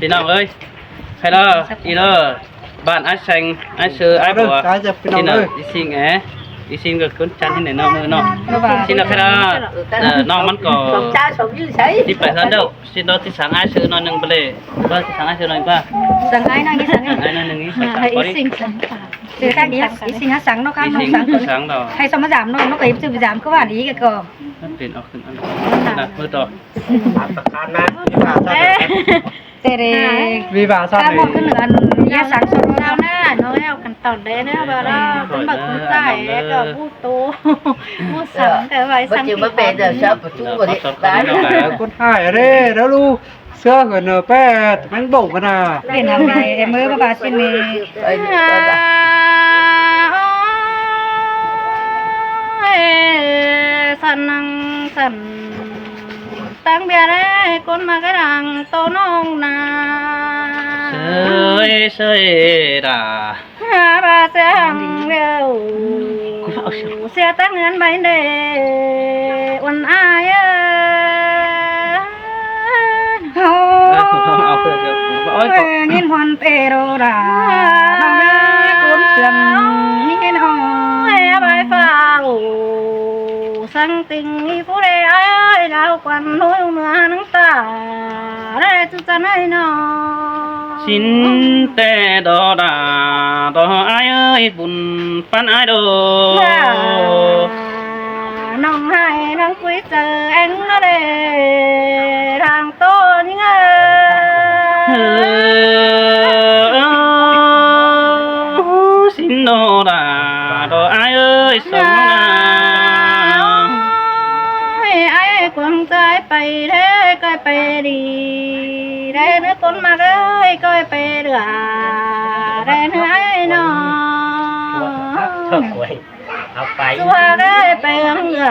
พี่น้องเอ้ยใครล่ะอีเลอบ้านไอ้เซงไอ้เสือไอ้บัวที่น่ะอีสิงอีสิงก็ขึ้นจันที่ไหนน้องมือน้องที่น่ะใครล่ะน้องมันก็ที่ไปซะเด้อที่โดนที่สั่งไอ้เสือน้อยนึงไปเลยบ้านที่สั่งไอ้เสือน้อยป่ะ สั่งไอ้น้อยนี่สั่งไอ้ น้อยนึงนี่ อีสิงสั่งเจอข้างนี้อีสิงสั่งเนาะข้างน้องสั่งให้สมจามน้องน้องไปซื้อจามก็ว่าดีกันก็ นั่นเป็นออกขึ้นอันนั้นมือต่อ ประการนะ เตเร vì bà sao ถ้ามองขึ้นเหนือยาสั่งสด เอาหน้าน้อยเอากันตอนเด้เนาะบ่ล่ะเป็นบักคุณใจก็ผู้โตผู้สังแต่ไว้สัง chịu mất bè giờ sao mà chú vào đi con hai ở đây đó lu xưa gần nở pe bánh bổng cái nào เป็นทำไงเมื่อบ่าสิมี สันนังสันตั้งเบียร์ได้คนมากระดังโตน้องนา เสยด่า ราเสียงเดียวเสียตั้งเงินใบเดวันอาย เฮา เอาเพื่อนเดี๋ยวโอ้ย ยินฮอนเปโรราน้องยาคุณเสื่อมนี่เห็นห้อง ใบฟ้าสังติงผู้ใดอ้ายดาวควันน้อยเมื่อน้ำตาได้จุจันให้น้อง xin tê đò đà đò ai ơi buồn pan ai đồ น้องให้น้องคุยเจอเอ็งนะเด้ทางโตนี่ไง xin đò đà đò ai ơi sống nào ให้ไอ้ควงใจไปเด้ก็ไปดีได้เนื้อต้นมาเลยก็ไปเดือได้เนื้อไอ้น้อง học bài ชัวได้ไปเหือ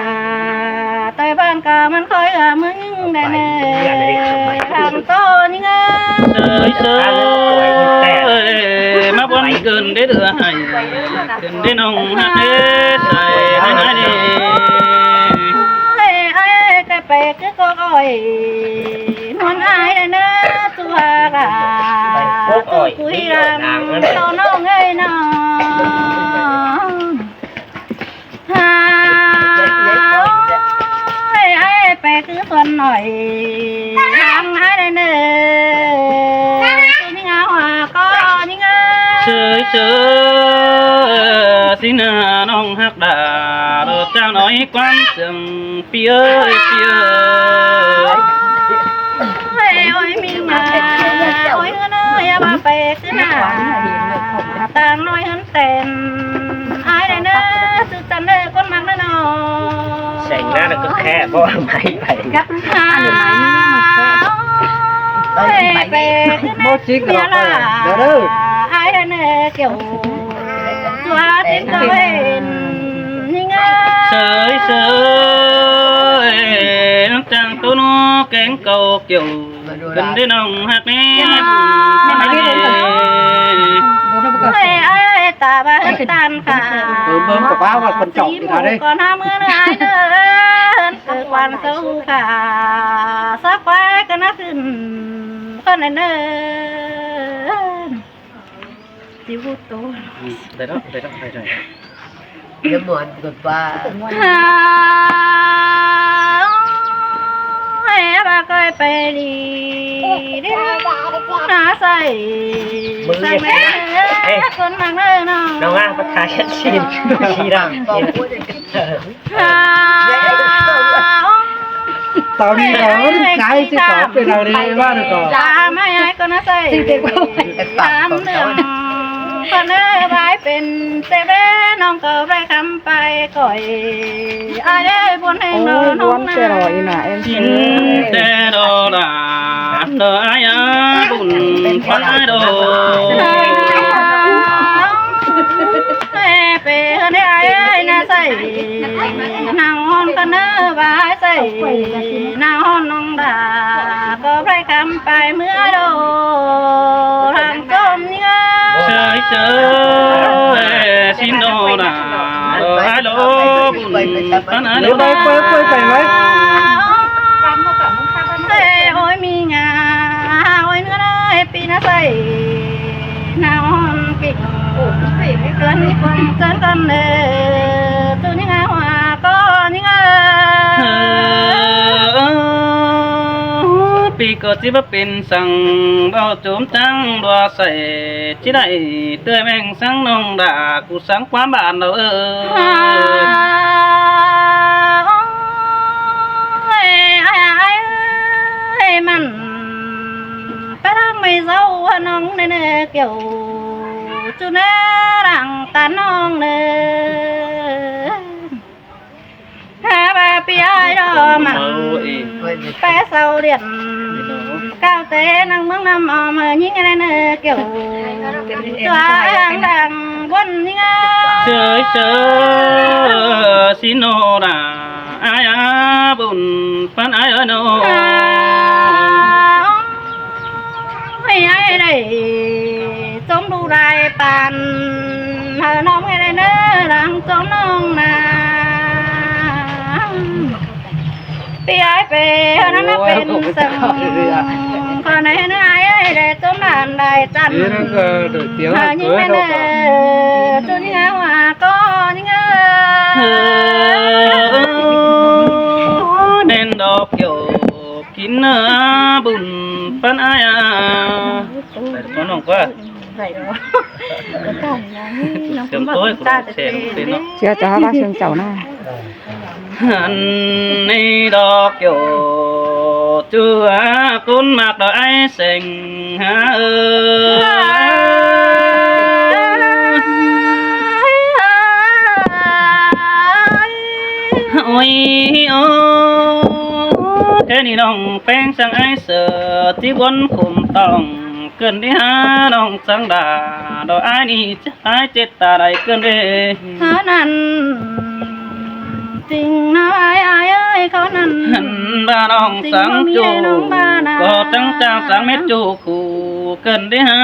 ใต้บ้านกามันคอยมึงได้แน่ทางโตนี่ไง sơi sơi má bón gần để đưa hay gần để nông hát để sơi nói đi ไอ้ก็ไปก็ก้อยนวลไอ้เนื้อตัวกาตัวคุยรำโตน้องไอ้น้องไอ้ไปคือส่วนหน่อยทางไอ้เนื้อนี่เงาก็นี่ไง sơi sơi xin nông hát đà đồ trao nói quan trường phía phía โอ้ยมีงาโอ้ยเนื้อมาไปคือหน้าต่างน้อยหันเต้นไอ้เนื้อสุดจันเนื้อคนมักเนื้อ sành ra là cực khe có máy phải กับอันไหนนี่ ไป bố chí cái đó đó đó ไอ้เนื้อเกี่ยวตัวติดตัวเองนี่ไง sơi sơi nó trang tôi nó kén cầu kiểu gần đến nông hát nè ไอ้ตาบ้านตันค่ะ bơm của bao và con trọng thì nào đây ก่อนหน้ามือไอ้เดินเกิดวันสู้ค่ะสักไว้ก็น่าขึ้นคนเดินจิวโต đây đó đây đó đây rồi nếu mà cực ba ให้บ้าก็ไปดีดิน่าใส่ใส่แม่คนมังเลยเนาะ đâu ăn bắt khai hết xin chi rằng tao đi đó cái chứ có cái nào đi ba được có ตาไม่ให้ก็น่าใส่ตามเรื่องคนเอ้ยไว้เป็นเซเว่น้องก็ไปคำไปก่อยไอ้เอ้ยบนแห่งน้องนะ xin tê đồ đà đồ ai á buồn pan ai đồ ไปเฮ้ยไอ้น่าใส่นางฮอนกันเนอไว้ใส่นางฮอนน้องดาก็ไปคำไปเมื่อโดทางจมนี่ sơi sơi xin đồ đà đồ ai đồ buồn pan ai đến đây đồ quay phải mấy โอ้ยมีงาโอ้ย งใส่นอนปิดเกินคนเกินกันเลยตัวนี้ไงหัวก็นี่ไง ปีก็สิบ่เป็นสังเบาโจมจังดัวใส่ที่ได้เตื้อแม่งสังน้องด่ากูสังความบ้านเรามันไปทางไม่เศร้าน้องเน่เกี่ยวจุนรังตาน้องเน่ฮาบาปีไอดอมันไปเศร้าเดียนก้าวเตะนั่งเมืองน้ำอมยิ่งอะไรเน่เกี่ยวจ้าดังบนยิ่งเชยเชยสิโนราอายาบุญปันอายโนให้ได้จมดูได้ปานน้องให้ได้เนื้อรังจมน้องนาปีไอเปนั่นเป็นสังขอในเนื้อไอ้ได้จมนานได้จันหายิ่งไม่เนื้อจุดยิ่งว่าก็ยิ่งเด่นดอกโยกินเนื้อบุญปันอายาไปตัวน้องก็เติมตัวกูเสียงเป็นเนาะ chưa cho ba xương chậu na อันนี้ดอกโยจูคุณมากดอกไอ้เสียงหาโอ้ยโอ้แค่นี้น้องแป้งสังไอ้เสือที่บนคุมต้องเกินที่หาน้องสังดาดอกไอ้นี่จะหายเจ็ดตาใดเกินเด้เท่านั้นจริงนะไอ้เขานั้นหันบ้าน้องสังจูก็จังจางสังเม็ดจูคู่เกินที่หา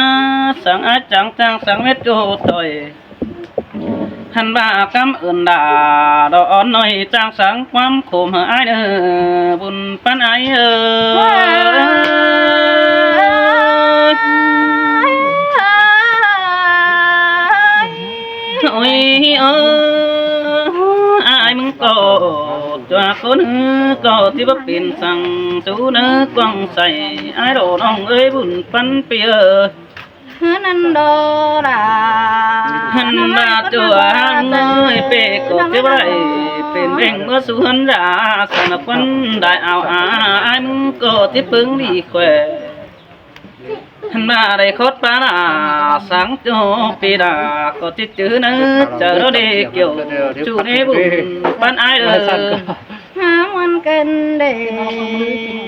สังไอ้จังสังเม็ดจูต่อยหันบ้ากำอื่นด่าดอกอ่อนหน่อยจางสังความขมไอ้บุญปันไอ้โอ้ยไอ้มึงก็ตัวคนก็ที่ว่าเป็นสั่งสูเนื้อกวางใส่ไอ้ดอกน้องเอ้ยบุญปันเปียนันโดราหันมาตัวหันเอ้ยเปก็ที่ว่าเป็นเร่งเมื่อสุหันราสนับวันได้เอาไอ้มึงก็ที่พึ่งดีแควหันมาได้คดปานาสังโจปีดาก็ที่จื้อเนื้อเจอเราได้เกี่ยวจูในบุญปันไอ้หามันกันเด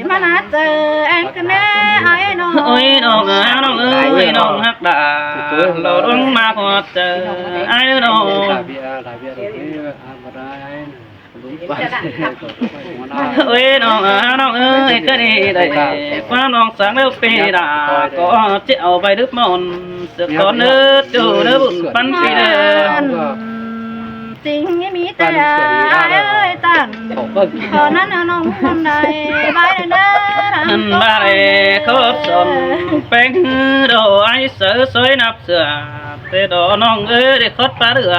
มาหาเจอแองกันแน่ไอ้น้องโอ้ยน้องน้องเอ้ยน้องฮักดาเราต้องมาพอเจอไอ้น้องโอ้ยน้องน้องเอ้ยก็ดีได้ความน้องสังแล้วปีดาก็จะเอาไปดึกมอนเสือกตอนเนื้อจูเนื้อบุญปันปีเด้อจริงมีแต่เอ้ยตันขอนั้นน้องคนใดไปเด้อหันบ้าเลยขอสนแป้งดอกไอ้เสือสวยนับเสือแต่ดอกน้องเอ้ยได้คดปลาเรือ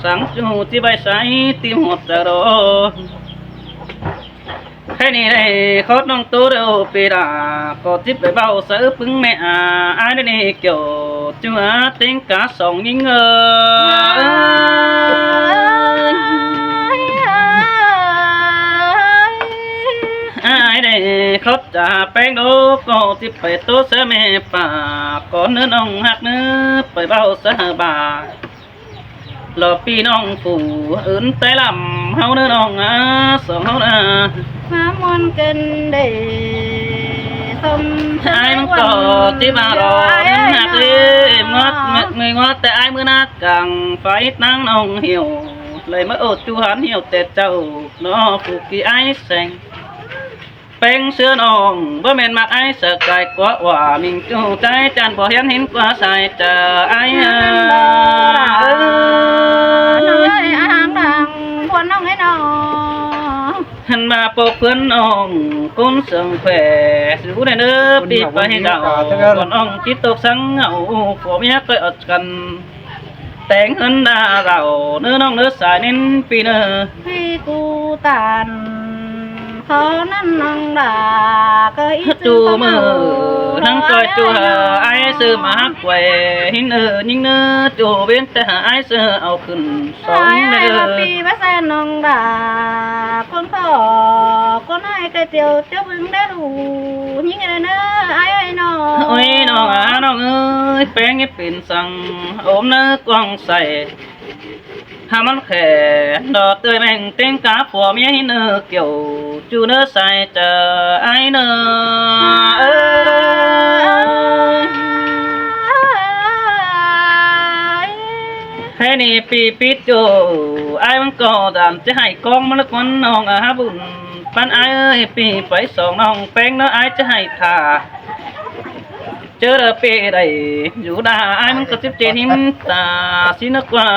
สังจูที่ใบใสตีหดจะรอแค่นี้ได้คดน้องตัวเดียวปีดาก็ทิพไปเบาเสือพึ่งแม่ไอ้ได้เกี่ยวจัวติงกาสองยิงไอ้ได้คดจะแป้งดูก็ทิพไปตัวเสือแม่ป่าก่อนเนื้อน้องหักเนื้อไปเบาเสือบาหลอปีน้องผู้อื่นแต่ลำเฮาเนื้อน้องสองเฮามามวนกันเด้ทมไอ้มันก็ที่มารอหักเลยงดมืองดแต่ไอ้มือนักกังไฟนั่งน้องเหี่ยวเลยมาอดจูหันเหี่ยวแต่เจ้าน้อผูกกี่ไอ้แสงเป็นเสื้อน้องบ่แม่นมักไอ้เสกไก่กว่าว่ามิงจูใจจันพอเห็นกว่าใส่เจอไอ้น้อยอ่างดังพวนน้องให้น้องหันบ มาปกเพื่อนน้องคุณเสืองแผลสู่ในเนื้อปีไปดาวก่อนอ่องจิตตกสังเหงาผัวเมียเคยอดกันแต่งเงินดาเราเนื้อน้องเนื้อสายเน้นปีเนื้อ พี่กูตันเขานั่นน้องด่าก็อี จูมือทั้งจอยจูไอ้ซื้อมาแกวหินยิงเนื้อจูเบี้ยแต่ไอ้ซื้อเอาขึ้นสองเนื้อ ปีว่าแสนน้องด่าคนขอคนให้กระเจียวเจ้าบึงได้ดูยิ่งไงเนอะไอ้น้อง โอ้ยน้องน้องเอ้ยแป้งเป็นสั่งอมเนื้อกวางใส่หามันแค่ดอกเตยแมงเต็งกาผัวเมียเนื้อเกี่ยวจูเนื้อใส่เจอไอ้เนื้อเอ้ยแค่นี้ปีปิดจูไอ้มันก็ดำจะให้กองมันละคนน้องบุญปันไอ้เอ้ยปีไปสองน้องแป้งเนื้อไอ้จะให้ทาเจอเปรย์อยู่ได้ไอ้มันก็จิบเจหิมตาสินักว่า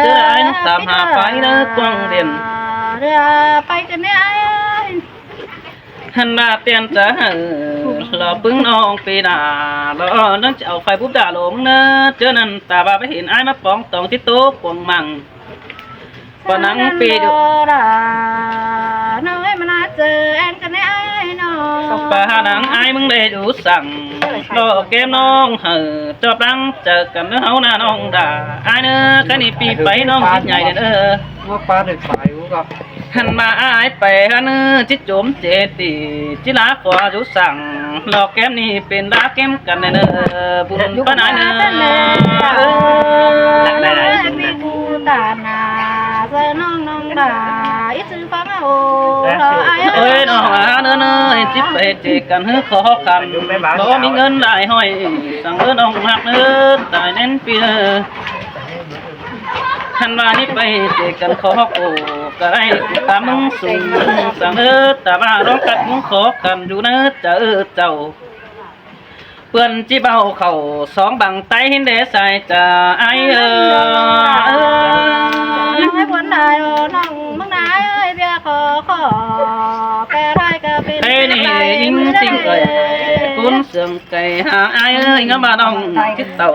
เจอไอ้ตามหาไปเนื้อกวางเด่น เรือไปกันเนี่ย หันมาเตียนจะเราปึ้งน้องปีนาเรานั่งจะเอาไฟปุ๊บด่าลงเนื้อเจอนั่นตาบาไปเห็นไอ้มาป้องตองที่โต๊ะกวงมังปนังปีดู น้องให้มาเจอแอนกันเนี่ยน้อง ป่าหนังไอ้มึงได้ดูสั่งรอแก้มน้องจอบดังเจอกันเนื้อเฮาหน้าน้องด่าไอ้เนื้อแค่นี้ปีไปน้องคิดใหญ่เด้อ ว่าปลาเด็กสายกูกับ หันมาอายไปหันจิโจมเจตีจิลาขวาจุสั่งหลอกแก้มนี่เป็นรักแก้มกันเนอบุญปนายเนอ ปีกูตาหนาเจอน้องน้องด่าอีซื้อฟังเอารอไอ้ เอ้ยน้องเนอจิบไปเจกันขอกันบ่มีเงินได้ห้อยสั่งเอน้องหักเนอตายเน้นปีเนอหันมานี่ไปเจกันขอโอ้ก็ได้ตามมึงสูงสั่งแต่ว่าร้องกัดมึงขอกันอยู่เนอเจ้าเพื่อนจีเบาเข่าสองบังไตหินเดใส่จะไอให้ผลได้น้องมึงนายเอ้ยเบี้ยขอแกได้ก็เป็น เฮ้ยนี่ยิงจริงเลยคุ้นเสื่อมไก่หาไอเอ้ยงั้นมาน้องคิดเต่า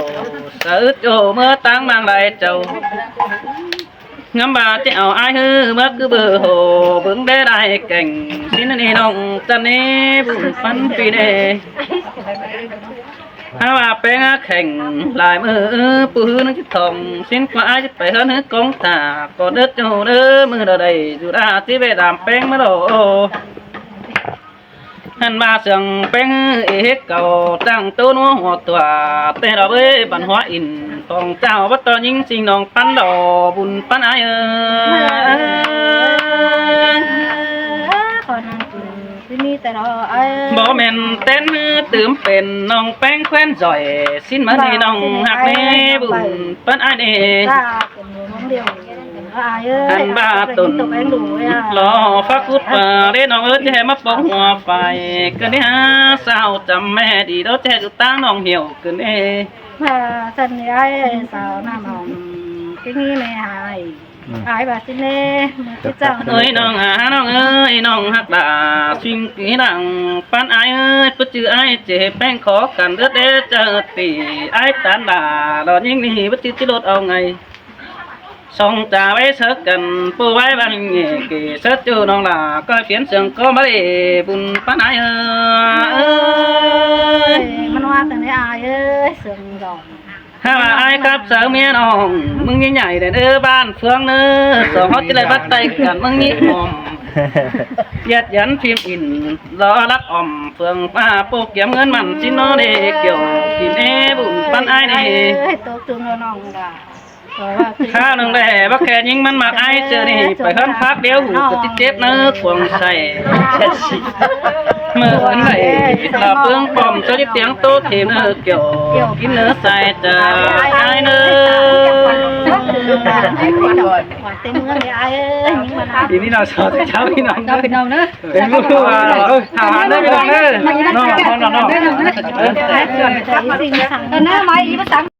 เสือโจเมื่อตั้งบางไรเจ้างั้นมาจะเอาไอฮือเมื่อคือเบอร์โหบึงได้ได้เก่งสินนี่น้องจันนี่บุญฟันปีเดถ้าว่าเป็นแข่งลายมือปืนคิดทองสิ้นกว่าจะไปเฮือนกองตาก็เด็ดอยู่เด้อมือเราได้อยู่ได้ที่ไปดามแป้งมาโดหันมาเสียงแป้งเอกเก่าตั้งตัวนัวหัวตัวแต่เราเบ้บันหัวอินของเจ้าวัดตอนยิงสิงน้องปั้นดอบุญปั้นไอคนนั้นที่มีแต่เราไอ้ บ่แม่นเต้นตื่มเป็นน้องแป้งแคว้นจ่อยสิ้นมาที่น้องหักแม่บุญปั้นไอเด้ จ้าเป็นน้องเดียวไอ้เอ้ย อันบาตุนรอฟักกุดป่าเด้น้องเอ้ยจะให้มาปองหัวไฟกันได้หาสาวจำแม่ดีแล้วแท้จุตั้งน้องเหี่ยวกันเอ มาสัญญาสาวน้ำหอมที่นี่ไม่หายหายบาสิเน่ที่เจ้า เอ้ยน้องน้องเอ้ยน้องหักดาชิงกีดังปันไอเอ้ยปุ๊จื้อไอเจ็บแป้งขอกันเด้อเด้อเจอตีไอตันดาดอนยิ่งนี่ปุ๊จื้อจิรถเอาไงส่งจ่าไว้เสิร์กันปูไว้บ้านเงี้ยกี่เสิร์จูน้องล่ะก็เขียนเสียงก็มาเลยบุญปันไอเอ้ย มันว่าแต่ในอายเอ้ยเสื่อมดอก ถ้าว่าไอ้ครับสาวเมียน้องมึงใหญ่ๆเด้อบ้านเฟืองเน้อสองเขาจะเลยบัดไตกันมึงนี่หอมยัดยันพิมพ์อินรอรักอ่อมเฟืองป้าโปกเกี่ยมเงินมันสิโนเดเกี่ยวกินเอบุญปันไอ้นี่ ตกตึงน้องด่า ข้าวหนึ่งแด่บักแค่ยิงมันมาไอ้เจอนี่ไปเฮิร์นพักเดียวหูก็จะเจ็บเนื้อควงใส่เมื่อวันไหนเราเพิ่งปอมจะยิบเตียงโต๊ะเทียมเนื้อเกี่ยวกินเนื้อใส่จะไอ้เนื้อ เต็มเงินเลยไอ้เอ้ยยิงมัน ทีนี้เราสอนเช้าพี่น้อง เราเป็นน้องเนอะ เป็นลูกว่าหาได้พี่น้องเนอะน้องน้องน้อง เออหน้าไม้อีภาษา